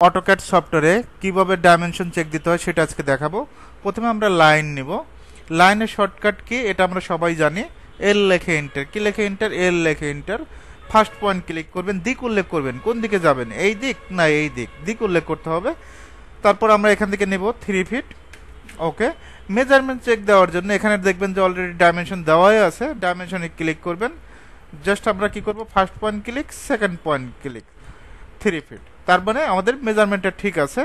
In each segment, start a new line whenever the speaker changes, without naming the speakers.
AutoCAD সফটওয়্যারে কিভাবে dimension check দিতে হয় সেটা আজকে দেখাবো। প্রথমে আমরা লাইন নিব। লাইনের শর্টকাট কি এটা আমরা সবাই জানি, এল লেখে এন্টার। কি লেখে এন্টার? এল লেখে এন্টার। ফার্স্ট পয়েন্ট ক্লিক করবেন, দিক উল্লেখ করবেন কোন দিকে যাবেন, এই দিক না এই দিক, দিক উল্লেখ করতে হবে। তারপর আমরা এখান থেকে নেব 3 ফিট। ওকে, মেজারমেন্ট চেক দেওয়ার জন্য এখানে দেখবেন যে অলরেডি ডাইমেনশন দেওয়াই আছে, ডাইমেনশনে ক্লিক করবেন। জাস্ট আমরা কি করব, first point click, second point click, 3 feet. তার মানে আমাদের মেজারমেন্টটা ঠিক আছে।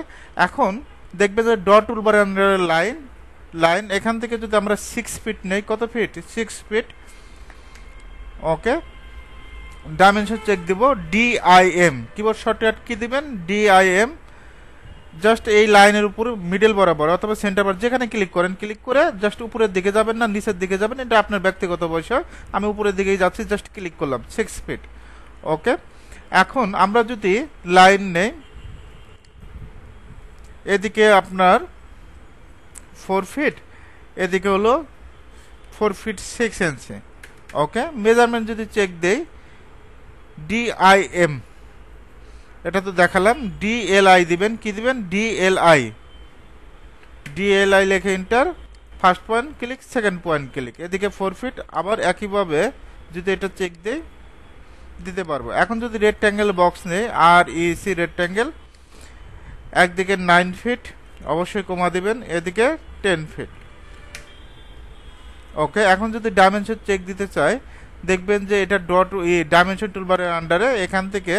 এখন দেখবেন যে ডট টুলবারের আন্ডারে লাইন, লাইন এখান থেকে যদি আমরা 6 ফিট নেই, কত ফিট? 6 ফিট। ওকে, ডাইমেনশন চেক দিব ডিআইএম, কিবোর্ড শর্টকাট কি দিবেন? ডিআইএম। জাস্ট এই লাইনের উপর মিডল বরাবর অথবা সেন্টার বার যেখানে ক্লিক করেন, ক্লিক করে জাস্ট উপরের দিকে যাবেন না নিচের দিকে যাবেন, এটা আপনার ব্যক্তিগত বিষয়। আমি উপরের দিকেই যাচ্ছি, জাস্ট ক্লিক করলাম, 6 ফিট। ওকে, এখন আমরা যদি লাইন নেই, এদিকে আপনার 4 ফিট, এদিকে হলো 4 ফিট 6 ইঞ্চি। ওকে, মেজারমেন্ট যদি চেক দেই ডিআইএম, এটা তো দেখালাম, ডিএলআই দিবেন, কি দিবেন? ডিএলআই। ডিএলআই লেখে enter, first point click, second point click, এদিকে 4 ফিট। আবার একইভাবে যদি এটা চেক দেই দিতে পারবো। এখন যদি রেক্ট্যাঙ্গেল বক্স নেই, আর ইসি রেক্ট্যাঙ্গেল, একদিকে 9 ফিট, অবশ্যই কমা দিবেন, এদিকে 10 ফিট। ওকে, এখন যদি ডাইমেনশন চেক দিতে চাই, দেখবেন যে এটা ডট ডাইমেনশন টুলবারের আন্ডারে এখান থেকে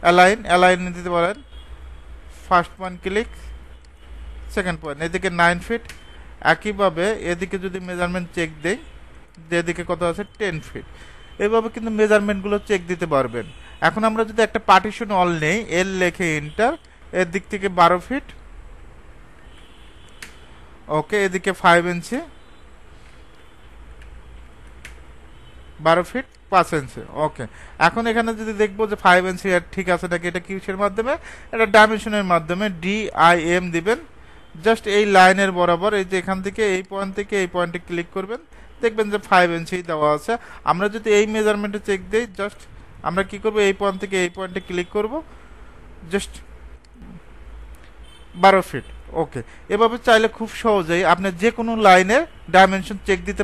অ্যালাইন, অ্যালাইন দিতে পারেন, first point click, second point, এদিকে 9 ফিট। একইভাবে এদিকে যদি মেজারমেন্ট চেক দেই, এদিকে কত আছে? 10 ফিট। এইভাবে কিন্তু মেজারমেন্টগুলো চেক দিতে পারবেন। এখন আমরা যদি একটা পার্টিশন অল নেই, এল লেখে এন্টার, এর দিক থেকে 12 ফিট। ওকে, এদিকে 5 ইঞ্চি, 12 ফিট 5 ইঞ্চি। ওকে, এখন এখানে যদি দেখবো যে 5 ইঞ্চি ঠিক আছে নাকি, এটা কিসের মাধ্যমে? এটা ডাইমেনশনের মাধ্যমে ডিআইএম দিবেন। জাস্ট এই লাইনের বরাবর, এই যে এখান থেকে এই পয়েন্ট থেকে এই পয়েন্টে ক্লিক করবেন, দেখবেন যে 5 ইঞ্চি দেওয়া আছে। আমরা যদি এই মেজারমেন্টে চেক দিই, জাস্ট আমরা কি করব, এই পয়েন্ট থেকে এই পয়েন্টে ক্লিক করব, জাস্ট 12 ফিট। ওকে, এভাবে চাইলে খুব সহজেই আপনি যে কোনো লাইনের ডাইমেনশন চেক দিতে